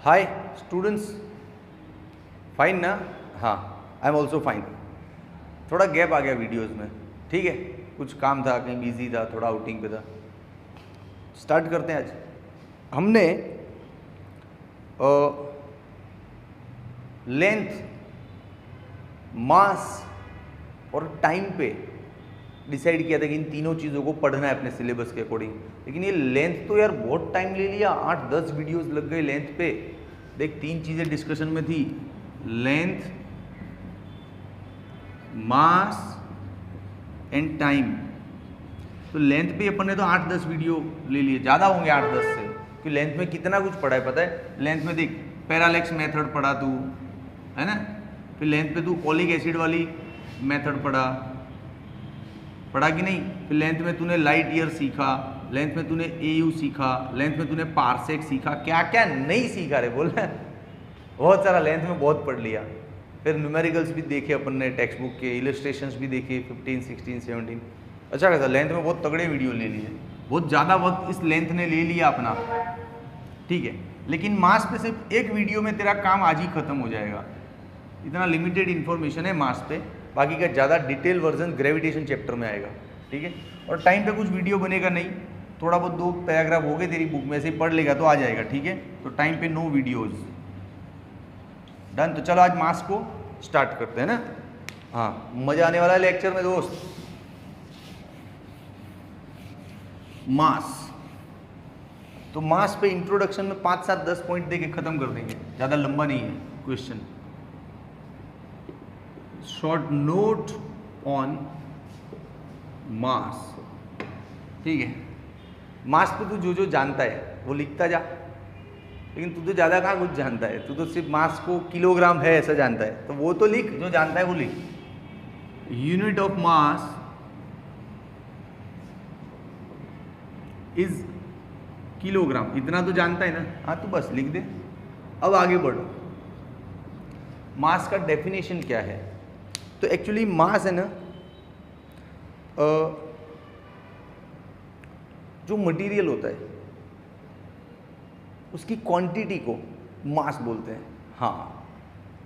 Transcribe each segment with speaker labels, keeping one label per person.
Speaker 1: Hi students, fine ना? हाँ, I am also fine. थोड़ा गैप आ गया वीडियोस में, ठीक है, कुछ काम था, कहीं बिजी था, थोड़ा आउटिंग पे था। स्टार्ट करते हैं। आज हमने लेंथ, मास और टाइम पे डिसाइड किया था कि इन तीनों चीज़ों को पढ़ना है अपने सिलेबस के अकॉर्डिंग। लेकिन ये लेंथ तो यार बहुत टाइम ले लिया, 8-10 वीडियोस लग गए लेंथ पे। देख, 3 चीज़ें डिस्कशन में थी, लेंथ, मास एंड टाइम। तो लेंथ पे अपन ने तो 8-10 वीडियो ले लिए, ज़्यादा होंगे 8-10 से, कि लेंथ में कितना कुछ पढ़ा है पता है। लेंथ में देख, पैरालेक्स मेथड पढ़ा तू, है ना। फिर लेंथ पे तू ओलिक एसिड वाली मेथड पढ़ा कि नहीं। फिर लेंथ में तूने लाइट ईयर सीखा, लेंथ में तूने एयू सीखा, लेंथ में तूने पारसेक सीखा, क्या क्या नहीं सीखा रे, बोल। बहुत सारा लेंथ में बहुत पढ़ लिया। फिर न्यूमेरिकल्स भी देखे अपन ने, टेक्स्ट बुक के इलस्ट्रेशंस भी देखे, 15, 16, 17। अच्छा कैसा लेंथ में बहुत तगड़े वीडियो ले लिए, बहुत ज़्यादा वक्त इस लेंथ ने ले लिया अपना, ठीक है। लेकिन मास पे सिर्फ एक वीडियो में तेरा काम आज ही खत्म हो जाएगा। इतना लिमिटेड इन्फॉर्मेशन है मास पे, बाकी का ज़्यादा डिटेल वर्जन ग्रेविटेशन चैप्टर में आएगा, ठीक है। और टाइम पे कुछ वीडियो बनेगा नहीं, थोड़ा बहुत 2 पैराग्राफ हो गए तेरी बुक में से पढ़ लेगा तो आ जाएगा, ठीक है। तो टाइम पे नो वीडियोज, डन। तो चलो आज मास को स्टार्ट करते हैं ना। हाँ, मजा आने वाला है लेक्चर में दोस्त। मास, तो मास पे इंट्रोडक्शन में 5, 7, 10 पॉइंट देके खत्म कर देंगे, ज़्यादा लंबा नहीं है क्वेश्चन। शॉर्ट नोट ऑन मास, ठीक है। मास पे तू जो जो जानता है वो लिखता जा, लेकिन तू तो ज़्यादा कहाँ कुछ जानता है, तू तो सिर्फ मास को किलोग्राम है ऐसा जानता है, तो वो तो लिख, जो जानता है वो लिख। Unit of mass is kilogram, इतना तो जानता है ना। हाँ, तो बस लिख दे। अब आगे बढ़ो, मास का डेफिनेशन क्या है। तो एक्चुअली मास है ना, जो मटेरियल होता है उसकी क्वांटिटी को मास बोलते हैं। हाँ,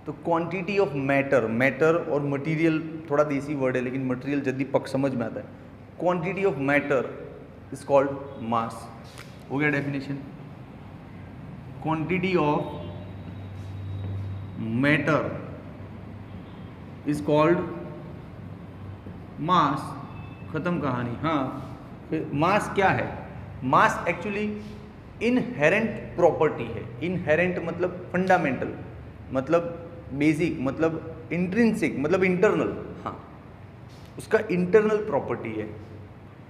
Speaker 1: तो क्वांटिटी ऑफ मैटर, मैटर और मटेरियल थोड़ा देसी वर्ड है, लेकिन मटेरियल जल्दी पक समझ में आता है। Quantity of matter is called मास। हो गया definition. Quantity of matter is called मास, खत्म कहानी। हाँ, फिर मास क्या है। मास एक्चुअली इनहेरेंट प्रॉपर्टी है। इनहेरेंट मतलब फंडामेंटल, मतलब बेसिक, मतलब इंट्रिंसिक, मतलब इंटरनल। हाँ, उसका इंटरनल प्रॉपर्टी है,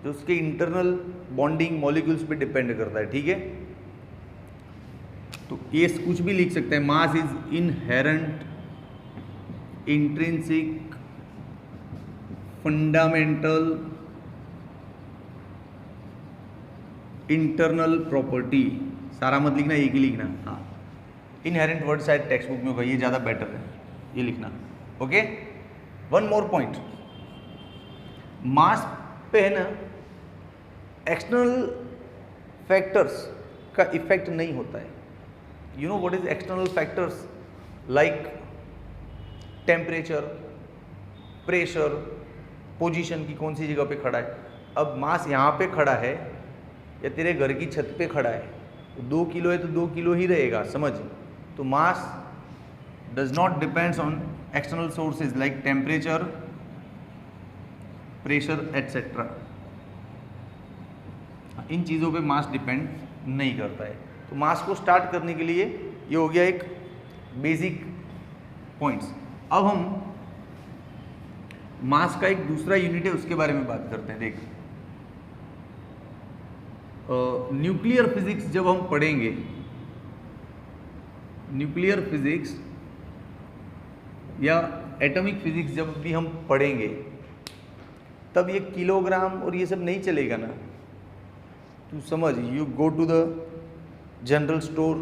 Speaker 1: जो उसके इंटरनल बॉन्डिंग मॉलिक्यूल्स पे डिपेंड करता है, ठीक है। तो ये कुछ भी लिख सकते हैं, mass is inherent, intrinsic, fundamental, internal property. सारा मत लिखना, एक ही लिखना। हाँ, इनहेरेंट वर्ड शायद टेक्स्ट बुक में होगा, ये ज़्यादा बेटर है, ये लिखना। Okay, one more point. Mass पे है ना, एक्सटर्नल फैक्टर्स का इफेक्ट नहीं होता है। You know what is external factors, like temperature, pressure, position की कौन सी जगह पे खड़ा है। अब मास यहाँ पे खड़ा है या तेरे घर की छत पे खड़ा है, तो 2 किलो है तो 2 किलो ही रहेगा, समझ। तो mass does not depends on external sources like temperature, pressure etcetera. इन चीज़ों पे मास डिपेंड नहीं करता है। तो मास को स्टार्ट करने के लिए ये हो गया एक बेसिक पॉइंट्स। अब हम मास का एक दूसरा यूनिट है उसके बारे में बात करते हैं। देख, न्यूक्लियर फिजिक्स जब हम पढ़ेंगे, न्यूक्लियर फिजिक्स या एटॉमिक फिजिक्स जब भी हम पढ़ेंगे, तब ये किलोग्राम और ये सब नहीं चलेगा ना। तू समझ, you go to the general store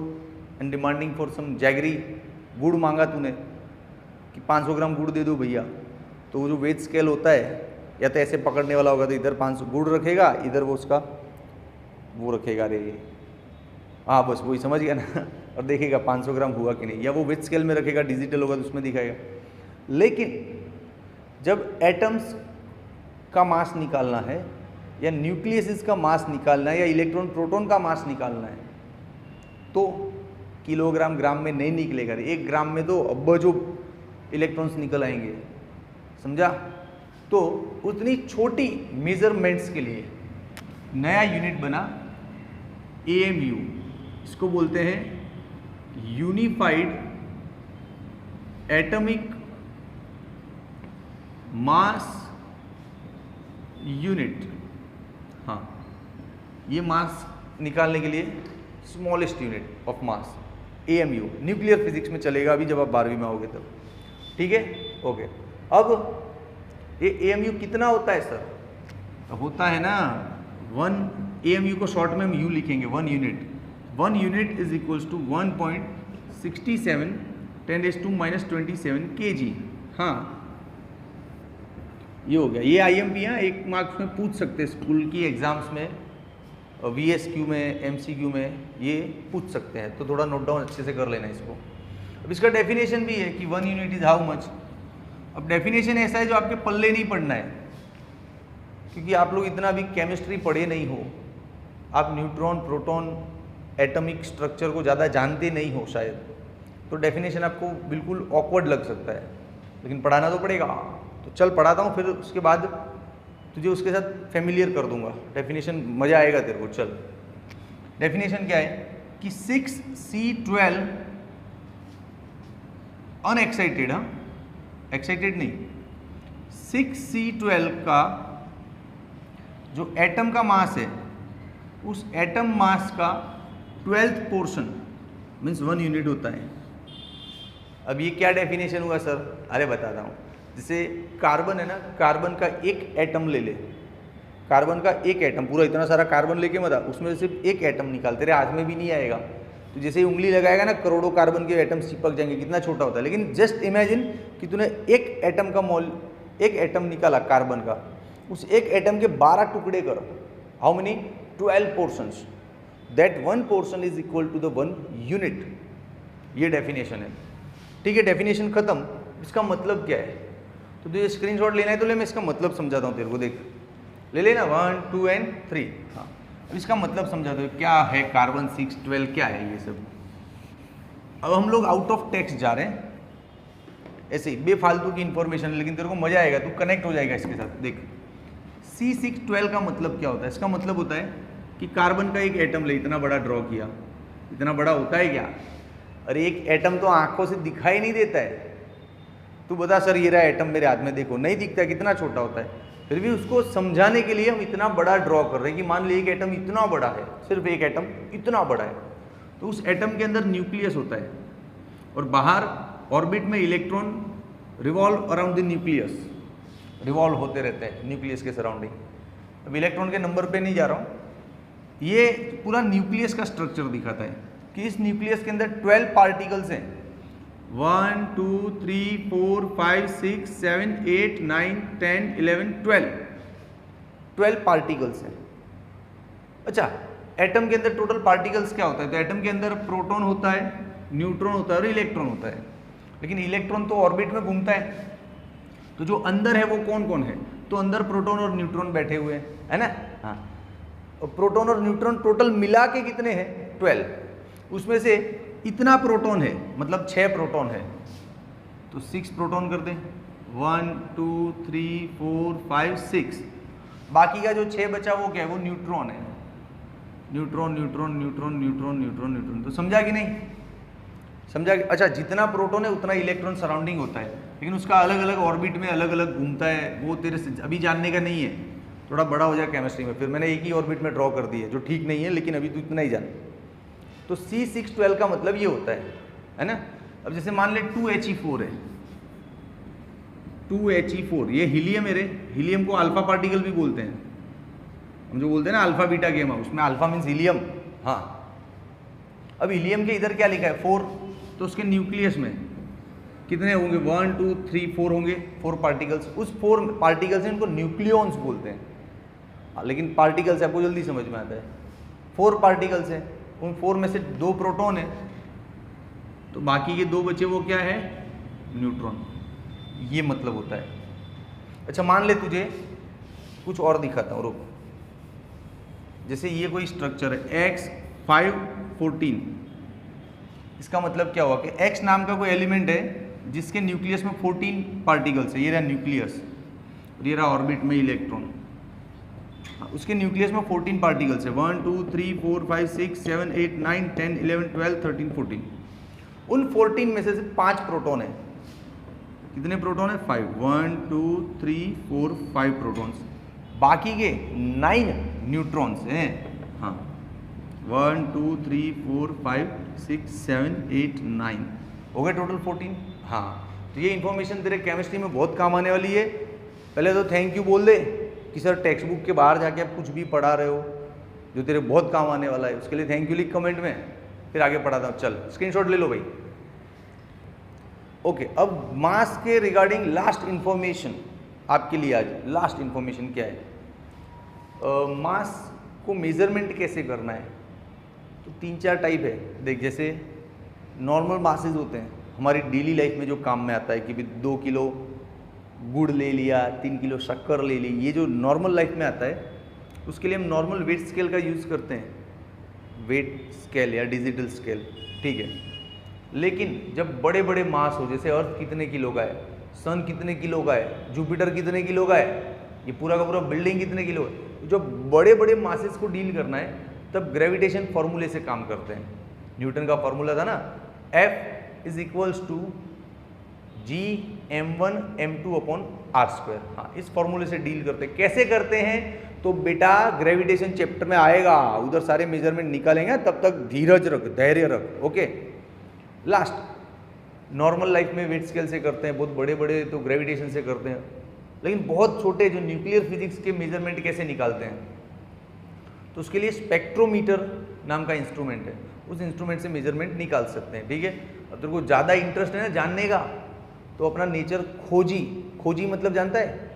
Speaker 1: and demanding for some jaggery. गुड़ मांगा तूने कि 500 ग्राम गुड़ दे दो भैया, तो वो जो वेट स्केल होता है, या तो ऐसे पकड़ने वाला होगा, तो इधर 500 गुड़ रखेगा, इधर वो उसका वो रखेगा रे। हाँ, बस वही समझ गया ना। और देखेगा 500 ग्राम हुआ कि नहीं, या वो विथ स्केल में रखेगा, डिजिटल होगा तो उसमें दिखाएगा। लेकिन जब एटम्स का मास निकालना है या न्यूक्लियस का मास निकालना है या इलेक्ट्रॉन प्रोटॉन का मास निकालना है तो किलोग्राम ग्राम में नहीं निकलेगा। 1 ग्राम में तो अब्बों इलेक्ट्रॉन्स निकल आएंगे, समझा। तो उतनी छोटी मेजरमेंट्स के लिए नया यूनिट बना AMU, इसको बोलते हैं यूनिफाइड एटॉमिक मास यूनिट। हाँ, ये मास निकालने के लिए smallest unit of mass AMU, nuclear physics में चलेगा अभी जब आप 12वीं में आओगे तब, ठीक है, ओके। अब ये AMU कितना होता है सर? तो होता है ना 1 AMU को शॉर्ट में हम U लिखेंगे, 1 unit. 1 unit is equals to 1.67 10⁻27 kg। हाँ, ये हो गया। ये IMP है, 1 मार्क्स में पूछ सकते हैं स्कूल की एग्जाम्स में, VSQ में, MCQ में ये पूछ सकते हैं, तो थोड़ा नोट डाउन अच्छे से कर लेना इसको। अब इसका डेफिनेशन भी है कि 1 यूनिट इज हाउ मच। अब डेफिनेशन ऐसा है जो आपके पल्ले नहीं पढ़ना है, क्योंकि आप लोग इतना भी केमिस्ट्री पढ़े नहीं हो, आप न्यूट्रॉन प्रोटॉन एटॉमिक स्ट्रक्चर को ज़्यादा जानते नहीं हो शायद, तो डेफिनेशन आपको बिल्कुल ऑकवर्ड लग सकता है, लेकिन पढ़ाना तो पड़ेगा। तो चल पढ़ाता हूँ, फिर उसके बाद तुझे उसके साथ फेमिलियर कर दूंगा। डेफिनेशन मज़ा आएगा तेरे को। चल, डेफिनेशन क्या है कि 6C12 अनएक्साइटेड, हाँ एक्साइटेड नहीं, 6C12 का जो एटम का मास है उस एटम मास का 12th पोर्शन मीन्स 1 यूनिट होता है। अब ये क्या डेफिनेशन हुआ सर? अरे बताता हूँ। जैसे कार्बन है ना, कार्बन का एक एटम ले ले, कार्बन का एक एटम, पूरा इतना सारा कार्बन लेके मत आ, उसमें सिर्फ एक एटम निकाल, तेरे हाथ में भी नहीं आएगा। तो जैसे ही उंगली लगाएगा ना, करोड़ों कार्बन के एटम चिपक जाएंगे, कितना छोटा होता है। लेकिन जस्ट इमेजिन कि तूने एक एटम का एक एटम निकाला कार्बन का, उस एक एटम के 12 टुकड़े कर, how many? 12 portions, that 1 portion is equal to the 1 unit. ये डेफिनेशन है, ठीक है। डेफिनेशन खत्म। इसका मतलब क्या है? तो तुझे स्क्रीनशॉट लेना है तो ले, मैं इसका मतलब समझाता हूँ तेरे को। देख, ले लेना 1 2 एंड 3। हाँ, अब इसका मतलब समझाता हूँ क्या है कार्बन 612 क्या है ये सब। अब हम लोग आउट ऑफ टेक्स्ट जा रहे हैं, ऐसे ही बेफालतू की इंफॉर्मेशन, लेकिन तेरे को मजा आएगा, तू कनेक्ट हो जाएगा इसके साथ। देख, C612 का मतलब क्या होता है? इसका मतलब होता है कि कार्बन का एक एटम ले, इतना बड़ा ड्रॉ किया, इतना बड़ा होता है क्या? अरे एक एटम तो आंखों से दिखाई नहीं देता है। तू बता सर, ये रहा एटम मेरे हाथ में, देखो नहीं दिखता, कितना छोटा होता है। फिर भी उसको समझाने के लिए हम इतना बड़ा ड्रॉ कर रहे हैं कि मान लीजिए एक एटम इतना बड़ा है, सिर्फ एक एटम इतना बड़ा है, तो उस एटम के अंदर न्यूक्लियस होता है और बाहर ऑर्बिट में electron revolve around the nucleus, revolve होते रहते हैं न्यूक्लियस के सराउंडिंग। अब इलेक्ट्रॉन के नंबर पे नहीं जा रहा हूँ, ये पूरा न्यूक्लियस का स्ट्रक्चर दिखाता है कि इस न्यूक्लियस के अंदर 12 पार्टिकल्स हैं। 1 2 3 4 5 6 7 8 9 10 11 12 पार्टिकल्स हैं। अच्छा, एटम के अंदर टोटल पार्टिकल्स क्या होता है? तो एटम के अंदर प्रोटॉन होता है, न्यूट्रॉन होता है और इलेक्ट्रॉन होता है। लेकिन इलेक्ट्रॉन तो ऑर्बिट में घूमता है, तो जो अंदर है वो कौन कौन है? तो अंदर प्रोटॉन और न्यूट्रॉन बैठे हुए हैं, है ना। हाँ, और प्रोटॉन और न्यूट्रॉन टोटल मिला के कितने हैं? 12। उसमें से इतना प्रोटॉन है, मतलब 6 प्रोटॉन है, तो 6 प्रोटॉन कर दें। 1 2 3 4 5 6। बाकी का जो 6 बचा वो क्या है? वो न्यूट्रॉन है। Neutron neutron neutron neutron neutron neutron. तो समझा कि नहीं? समझा कि? अच्छा, जितना प्रोटॉन है उतना इलेक्ट्रॉन सराउंडिंग होता है, लेकिन उसका अलग अलग ऑर्बिट में अलग अलग घूमता है। वो तेरे से अभी जानने का नहीं है, थोड़ा बड़ा हो जाए केमिस्ट्री में, फिर मैंने एक ही ऑर्बिट में ड्रॉ कर दी है, जो ठीक नहीं है, लेकिन अभी तो इतना ही जान। तो C612 का मतलब ये होता है ना। अब जैसे मान ले 2He4 है, 2He4 ये हीलियम है रे। हीलियम को अल्फा पार्टिकल भी बोलते हैं, हम जो बोलते हैं ना अल्फा बीटा गेमा, उसमें अल्फा मीन्स हीलियम। हाँ, अब हीलियम के इधर क्या लिखा है? 4। तो उसके न्यूक्लियस में कितने होंगे? 1 2 3 4 होंगे, 4 पार्टिकल्स। उस 4 पार्टिकल्स हैं, उनको न्यूक्लियॉन्स बोलते हैं। लेकिन पार्टिकल्स आपको जल्दी समझ में आता है। 4 पार्टिकल्स हैं, उन 4 में से 2 प्रोटॉन है तो बाकी के 2 बचे वो क्या है, न्यूट्रॉन। ये मतलब होता है। अच्छा मान ले तुझे कुछ और दिखाता हूँ, रुक। जैसे ये कोई स्ट्रक्चर है x 5 14, इसका मतलब क्या हुआ कि x नाम का कोई एलिमेंट है जिसके न्यूक्लियस में 14 पार्टिकल्स है। ये रहा न्यूक्लियस और ये रहा ऑर्बिट में इलेक्ट्रॉन। उसके न्यूक्लियस में 14 पार्टिकल्स है, 1 2 3 4 5 6 7 8 9 10 11 12 13 14। उन 14 में से 5 प्रोटॉन है। कितने प्रोटॉन है, 5, 1 2 3 4 5 प्रोटॉन्स। बाकी के 9 न्यूट्रॉन्स हैं। हाँ 1 2 3 4 5 6 7 8 9 हो गए टोटल 14। हाँ तो ये इन्फॉर्मेशन तेरे केमिस्ट्री में बहुत काम आने वाली है। पहले तो थैंक यू बोल दे कि सर टेक्स्ट बुक के बाहर जाके आप कुछ भी पढ़ा रहे हो जो तेरे बहुत काम आने वाला है, उसके लिए थैंक यू लिख कमेंट में, फिर आगे पढ़ाता हूँ। चल स्क्रीनशॉट ले लो भाई। ओके अब मास के रिगार्डिंग लास्ट इंफॉर्मेशन आपके लिए आज लास्ट इंफॉर्मेशन क्या है, मास को मेजरमेंट कैसे करना है। तो 3-4 टाइप है देख। जैसे नॉर्मल मासेस होते हैं हमारी डेली लाइफ में जो काम में आता है कि 2 किलो गुड़ ले लिया, 3 किलो शक्कर ले ली, ये जो नॉर्मल लाइफ में आता है उसके लिए हम नॉर्मल वेट स्केल का यूज़ करते हैं, वेट स्केल या डिजिटल स्केल, ठीक है। लेकिन जब बड़े बड़े मास हो, जैसे अर्थ कितने किलो का है, सन कितने किलो का है, जुपिटर कितने किलो का है, ये पूरा का पूरा बिल्डिंग कितने किलो है, जो बड़े बड़े मासेस को डील करना है तब ग्रेविटेशन फॉर्मूले से काम करते हैं। न्यूटन का फॉर्मूला था ना, F = Gm1m2/r²। हाँ इस फॉर्मूले से डील करते हैं। कैसे करते हैं तो बेटा ग्रेविटेशन चैप्टर में आएगा, उधर सारे मेजरमेंट निकालेंगे, तब तक धीरज रख, धैर्य रख। ओके लास्ट नॉर्मल लाइफ में वेट स्केल से करते हैं, बहुत बड़े बड़े तो ग्रेविटेशन से करते हैं, लेकिन बहुत छोटे जो न्यूक्लियर फिजिक्स के मेजरमेंट कैसे निकालते हैं, तो उसके लिए स्पेक्ट्रोमीटर नाम का इंस्ट्रूमेंट है, उस इंस्ट्रूमेंट से मेजरमेंट निकाल सकते हैं, ठीक है। अब तेरे को ज़्यादा इंटरेस्ट है ना जानने का, तो अपना नेचर खोजी मतलब जानता है,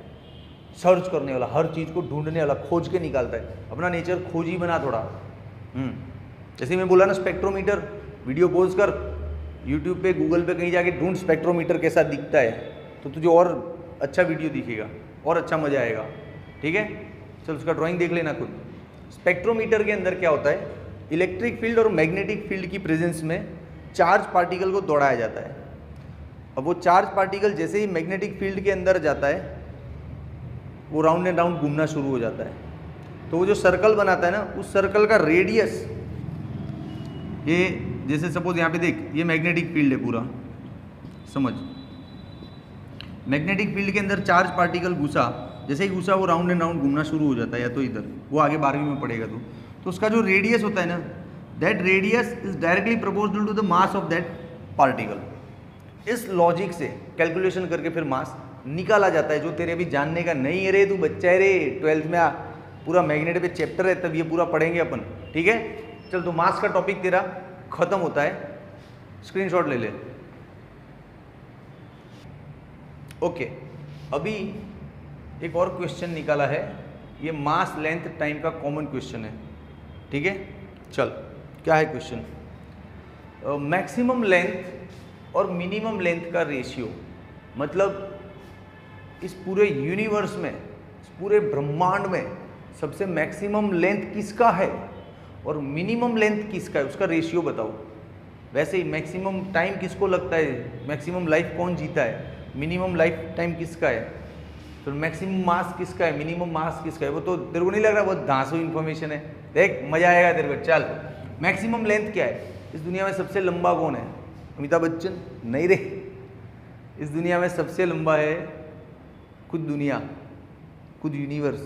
Speaker 1: सर्च करने वाला, हर चीज़ को ढूंढने वाला, खोज के निकालता है। अपना नेचर खोजी बना थोड़ा। जैसे मैं बोला ना स्पेक्ट्रोमीटर, वीडियो पॉज कर, यूट्यूब पे गूगल पे कहीं जाके ढूंढ स्पेक्ट्रोमीटर कैसा दिखता है, तो तुझे और अच्छा वीडियो दिखेगा और अच्छा मज़ा आएगा, ठीक है। चल उसका ड्राइंग देख लेना खुद। स्पेक्ट्रोमीटर के अंदर क्या होता है, इलेक्ट्रिक फील्ड और मैग्नेटिक फील्ड की प्रेजेंस में चार्ज पार्टिकल को दौड़ाया जाता है। अब वो चार्ज पार्टिकल जैसे ही मैग्नेटिक फील्ड के अंदर जाता है वो राउंड एंड राउंड घूमना शुरू हो जाता है। तो वो जो सर्कल बनाता है ना, उस सर्कल का रेडियस, ये जैसे सपोज यहाँ पे देख, ये मैग्नेटिक फील्ड है पूरा, समझ। मैग्नेटिक फील्ड के अंदर चार्ज पार्टिकल घुसा, जैसे ही घुसा वो राउंड एंड राउंड घूमना शुरू हो जाता है, या तो इधर, वो आगे 12वीं में पड़ेगा तो उसका जो रेडियस होता है ना, that radius is directly proportional to the mass of that particle. इस लॉजिक से कैलकुलेशन करके फिर मास निकाला जाता है, जो तेरे अभी जानने का नहीं है रे, तू बच्चा है रे, 12th में पूरा मैग्नेट पे चैप्टर है, तब ये पूरा पढ़ेंगे अपन, ठीक है। चल तो मास का टॉपिक तेरा खत्म होता है, स्क्रीनशॉट ले ले। ओके अभी एक और क्वेश्चन निकाला है, ये मास लेंथ टाइम का कॉमन क्वेश्चन है, ठीक है। चल क्या है क्वेश्चन, मैक्सिमम लेंथ और मिनिमम लेंथ का रेशियो, मतलब इस पूरे यूनिवर्स में, इस पूरे ब्रह्मांड में सबसे मैक्सिमम लेंथ किसका है और मिनिमम लेंथ किसका है, उसका रेशियो बताओ। वैसे ही मैक्सिमम टाइम किसको लगता है, मैक्सिमम लाइफ कौन जीता है, मिनिमम लाइफ टाइम किसका है, तो मैक्सिमम मास किसका है, मिनिमम मास किसका है, वो तो तेरे को नहीं लग रहा बहुत धांसू इन्फॉर्मेशन है, देख मजा आएगा तेरे को। चल मैक्सिमम लेंथ क्या है, इस दुनिया में सबसे लंबा कौन है, अमिताभ बच्चन नहीं रे, इस दुनिया में सबसे लंबा है खुद दुनिया, खुद यूनिवर्स,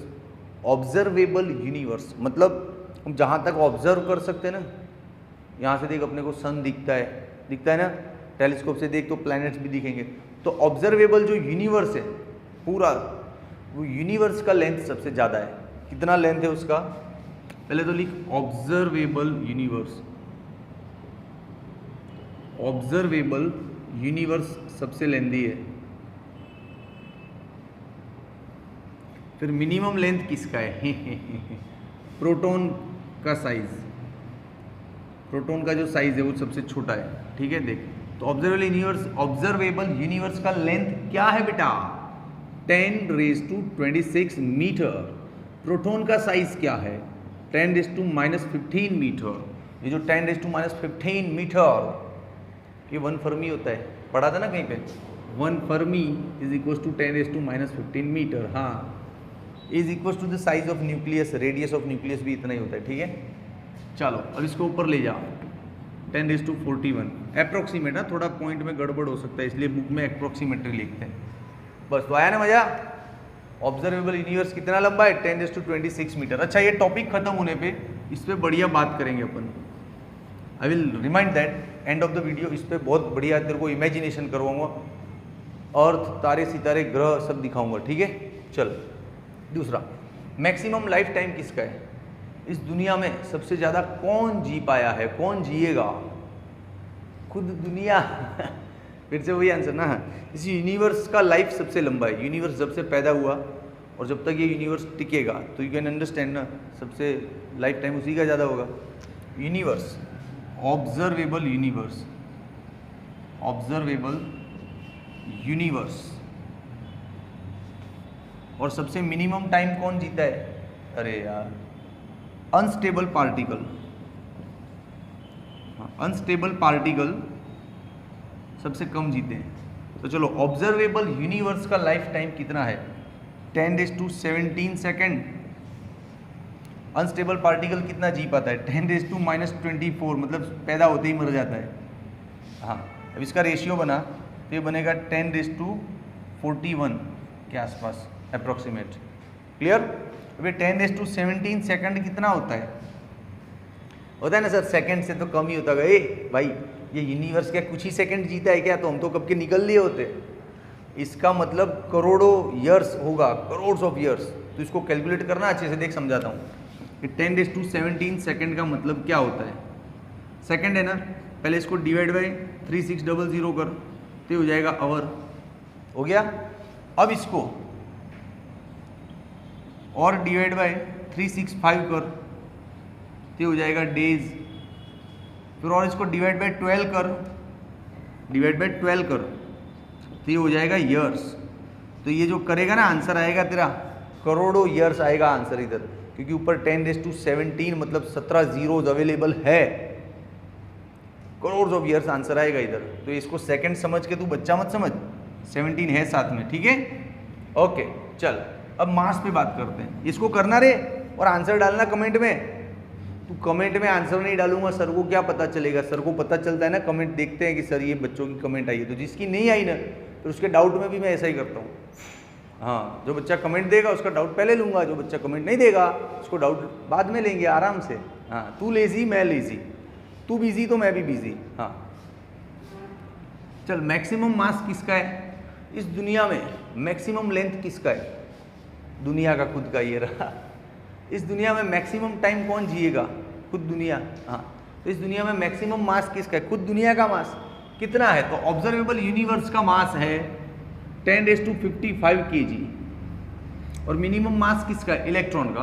Speaker 1: ऑब्जर्वेबल यूनिवर्स, मतलब हम जहाँ तक ऑब्जर्व कर सकते हैं ना, यहाँ से देख अपने को सन दिखता है ना, टेलीस्कोप से देख तो प्लैनेट्स भी दिखेंगे, तो ऑब्जर्वेबल जो यूनिवर्स है पूरा, वो यूनिवर्स का लेंथ सबसे ज़्यादा है। कितना लेंथ है उसका, पहले तो लिख ऑब्जर्वेबल यूनिवर्स, ऑब्जर्वेबल यूनिवर्स सबसे लेंथी है। फिर मिनिमम लेंथ किसका है प्रोटॉन का साइज, प्रोटॉन का जो साइज है वो सबसे छोटा है, ठीक है। देख तो ऑब्जर्वेबल यूनिवर्स का लेंथ क्या है बेटा? 10⁻26 मीटर। प्रोटॉन का साइज क्या है? 10⁻15 मीटर। ये जो 10⁻15 मीटर, ये 1 फर्मी होता है, पढ़ा था ना कहीं पे? 1 fermi is equal to 10⁻15 metre. हाँ, is equal to the size of nucleus, radius of nucleus भी इतना ही होता है, ठीक है। चलो अब इसको ऊपर ले जाओ, 10⁻41 अप्रोक्सीमेट है, थोड़ा पॉइंट में गड़बड़ हो सकता है इसलिए बुक में अप्रोक्सीमेटली लिखते हैं। बस तो आया ना मजा? ऑब्जर्वेबल यूनिवर्स कितना लंबा है? 10⁻26 मीटर। अच्छा, ये टॉपिक खत्म होने पे इस पर बढ़िया बात करेंगे अपन। I will remind that end of the video, इस पर बहुत बढ़िया तेरे को इमेजिनेशन करवाऊंगा, अर्थ, तारे, सितारे, ग्रह सब दिखाऊंगा, ठीक है। चल दूसरा, मैक्सिमम लाइफ टाइम किसका है? इस दुनिया में सबसे ज़्यादा कौन जी पाया है? कौन जिएगा? खुद दुनिया फिर से वही आंसर ना। इस यूनिवर्स का लाइफ सबसे लंबा है। यूनिवर्स जब से पैदा हुआ और जब तक ये यूनिवर्स टिकेगा, तो यू कैन अंडरस्टैंड ना, सबसे लाइफ टाइम उसी का ज़्यादा होगा। Universe, observable universe, observable universe. और सबसे मिनिमम टाइम कौन जीता है? अरे यार, अनस्टेबल पार्टिकल। अनस्टेबल पार्टिकल सबसे कम जीते हैं। तो चलो, ऑब्जर्वेबल यूनिवर्स का लाइफ टाइम कितना है? 10⁻17 सेकेंड। अनस्टेबल पार्टिकल कितना जी पाता है? 10⁻24, मतलब पैदा होते ही मर जाता है। हाँ, अब इसका रेशियो बना तो ये बनेगा 10⁻41 के आसपास अप्रोक्सीमेट। क्लियर? अभी 10⁻17 सेकंड कितना होता है? होता है ना सर, सेकंड से तो कम ही होता है। भाई, ये यूनिवर्स क्या कुछ ही सेकंड जीता है क्या? तो हम तो कब के निकल लिए होते। इसका मतलब करोड़ों ईयर्स होगा, करोड्स ऑफ ईयर्स। तो इसको कैलकुलेट करना अच्छे से, देख समझाता हूँ। 10⁻17 सेकंड का मतलब क्या होता है? सेकंड है ना, पहले इसको डिवाइड बाई 3600 कर, तो हो जाएगा आवर। हो गया? अब इसको और डिवाइड बाय 365 कर, तो हो जाएगा डेज। फिर और इसको डिवाइड बाय 12 कर, डिवाइड बाय 12 कर, तो ये हो जाएगा ईयर्स। तो ये जो करेगा ना, आंसर आएगा तेरा करोड़ों ईयर्स आएगा आंसर इधर, क्योंकि ऊपर 10⁻17 मतलब 17 जीरोज अवेलेबल है। करोड़ ऑफ ईयर्स आंसर आएगा इधर। तो इसको सेकंड समझ के तू बच्चा मत समझ, 17 है साथ में, ठीक है। ओके, चल अब मास पे बात करते हैं। इसको करना रे और आंसर डालना कमेंट में। तू कमेंट में आंसर नहीं डालूंगा, सर को क्या पता चलेगा? सर को पता चलता है ना, कमेंट देखते हैं कि सर ये बच्चों की कमेंट आई है। तो जिसकी नहीं आई ना, तो उसके डाउट में भी मैं ऐसा ही करता हूँ। हाँ, जो बच्चा कमेंट देगा उसका डाउट पहले लूँगा, जो बच्चा कमेंट नहीं देगा उसको डाउट बाद में लेंगे आराम से। हाँ, तू लेजी मैं लेजी, तू बिजी तो मैं भी बिजी। हाँ चल, मैक्सिमम मास किसका है इस दुनिया में? मैक्सिमम लेंथ किसका है? दुनिया का खुद का ये रहा। इस दुनिया में मैक्सिमम टाइम कौन जिएगा? खुद दुनिया। हाँ, तो इस दुनिया में मैक्सिमम मास किसका है? खुद दुनिया का मास कितना है? तो ऑब्जर्वेबल यूनिवर्स का मास है 10⁻55 kg। और मिनिमम मास किसका है? इलेक्ट्रॉन का,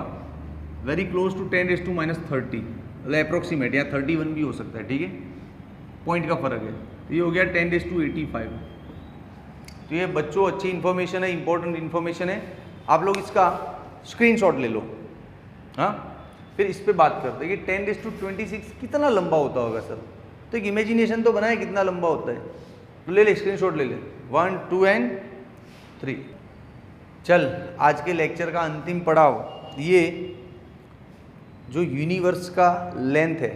Speaker 1: वेरी क्लोज टू 10⁻30, मतलब अप्रोक्सीमेट, या 31 भी हो सकता है, ठीक है, पॉइंट का फर्क है। तो ये हो गया 10⁻85। तो ये बच्चों अच्छी इन्फॉर्मेशन है, इंपॉर्टेंट इन्फॉर्मेशन है, आप लोग इसका स्क्रीनशॉट ले लो। हाँ, फिर इस पे बात करते हैं कि 10⁻26 कितना लंबा होता होगा सर। तो एक इमेजिनेशन तो बनाए कितना लंबा होता है, तो ले ले स्क्रीनशॉट ले ले, 1 2 एंड 3। चल, आज के लेक्चर का अंतिम पड़ाव, ये जो यूनिवर्स का लेंथ है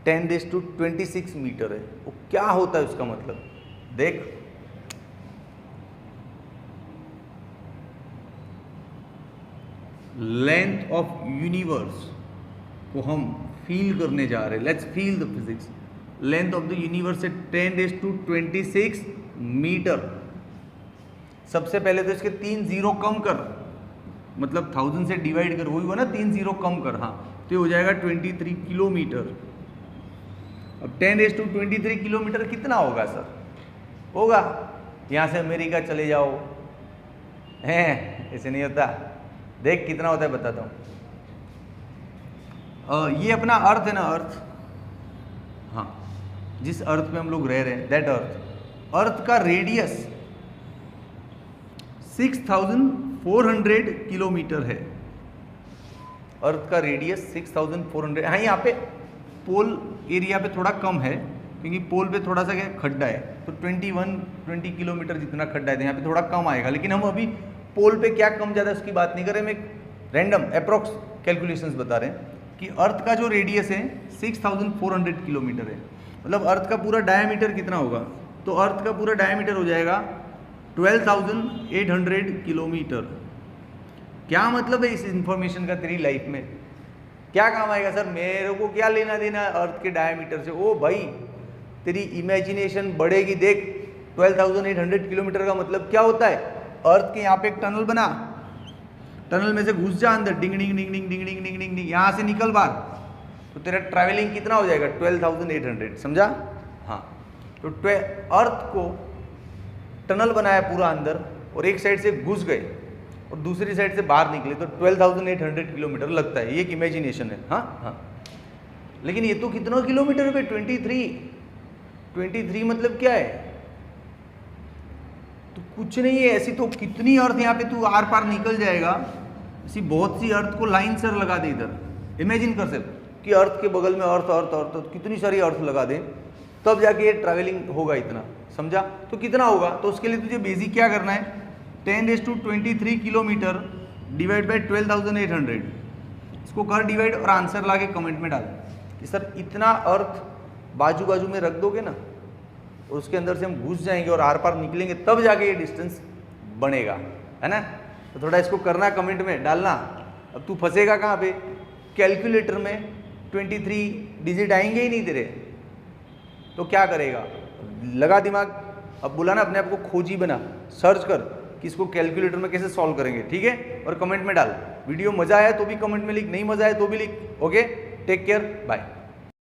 Speaker 1: 10⁻26 मीटर है, वो क्या होता है उसका मतलब देख। लेंथ ऑफ यूनिवर्स को हम फील करने जा रहे हैं। Let's feel the physics. Length of the universe है 10⁻26 मीटर। सबसे पहले तो इसके 3 जीरो कम कर, मतलब 1000 से डिवाइड कर, वही हुआ ना, 3 जीरो कम कर। हाँ, तो ये हो जाएगा 23 किलोमीटर। अब 10⁻23 किलोमीटर कितना होगा सर? होगा यहाँ से अमेरिका चले जाओ, हैं ऐसे नहीं होता। देख कितना होता है बताता हूँ। ये अपना अर्थ है ना, अर्थ, हाँ जिस अर्थ पे हम लोग रह रहे हैं, दैट अर्थ का रेडियस 6400 किलोमीटर है। अर्थ का रेडियस 6400। हाँ, यहाँ पे पोल एरिया पे थोड़ा कम है क्योंकि पोल पे थोड़ा सा क्या खड्डा है, तो 20 किलोमीटर जितना खड्डा है, तो यहाँ पे थोड़ा कम आएगा। लेकिन हम अभी पोल पे क्या कम ज़्यादा उसकी बात नहीं कर रहे, हम एक रैंडम अप्रोक्स कैलकुलेशंस बता रहे हैं कि अर्थ का जो रेडियस है 6400 किलोमीटर है। मतलब अर्थ का पूरा डायमीटर कितना होगा, तो अर्थ का पूरा डायमीटर हो जाएगा 12,800 किलोमीटर। क्या मतलब है इस इंफॉर्मेशन का तेरी लाइफ में, क्या काम आएगा? सर मेरे को क्या लेना देना अर्थ के डायमीटर से? ओ भाई, तेरी इमेजिनेशन बढ़ेगी। देख 12,800 किलोमीटर का मतलब क्या होता है? अर्थ के यहाँ पे एक टनल बना, टनल में से घुस जा अंदर, डिंग डिंग डिंग डिंग डिंग डिंग डिंग डिंग डिंग, यहाँ से निकल बाहर, तो तेरा ट्रैवलिंग कितना हो जाएगा? 12,800। समझा? हाँ, तो अर्थ को टनल बनाया पूरा अंदर, और एक साइड से घुस गए और दूसरी साइड से बाहर निकले, तो 12,800 किलोमीटर लगता है। ये एक इमेजिनेशन है। हाँ हाँ, लेकिन ये तो कितना किलोमीटर पे? 23 मतलब क्या है? तो कुछ नहीं है। ऐसी तो कितनी अर्थ यहाँ पे तू आर पार निकल जाएगा, ऐसी बहुत सी अर्थ को लाइन सर लगा दे इधर। इमेजिन कर सकते कि अर्थ के बगल में अर्थ अर्थ अर्थ, कितनी सारी अर्थ लगा दे, तब जाके ये ट्रैवलिंग होगा इतना। समझा? तो कितना होगा? तो उसके लिए तुझे बेसिक क्या करना है, 10⁻23 किलोमीटर डिवाइड बाई 12,800, इसको कर डिवाइड और आंसर ला के कमेंट में डाल कि सर इतना अर्थ बाजू बाजू में रख दोगे ना, और उसके अंदर से हम घुस जाएंगे और आर पार निकलेंगे, तब जाके ये डिस्टेंस बनेगा, है ना? तो थोड़ा इसको करना, कमेंट में डालना। अब तू फंसेगा कहाँ पे? कैलकुलेटर में 23 डिजिट आएंगे ही नहीं तेरे, तो क्या करेगा? लगा दिमाग। अब बोला ना अपने आप को खोजी बना, सर्च कर कि इसको कैलकुलेटर में कैसे सॉल्व करेंगे, ठीक है? और कमेंट में डाल। वीडियो मजा आया तो भी कमेंट में लिख, नहीं मजा आया तो भी लिख। Okay, take care, bye.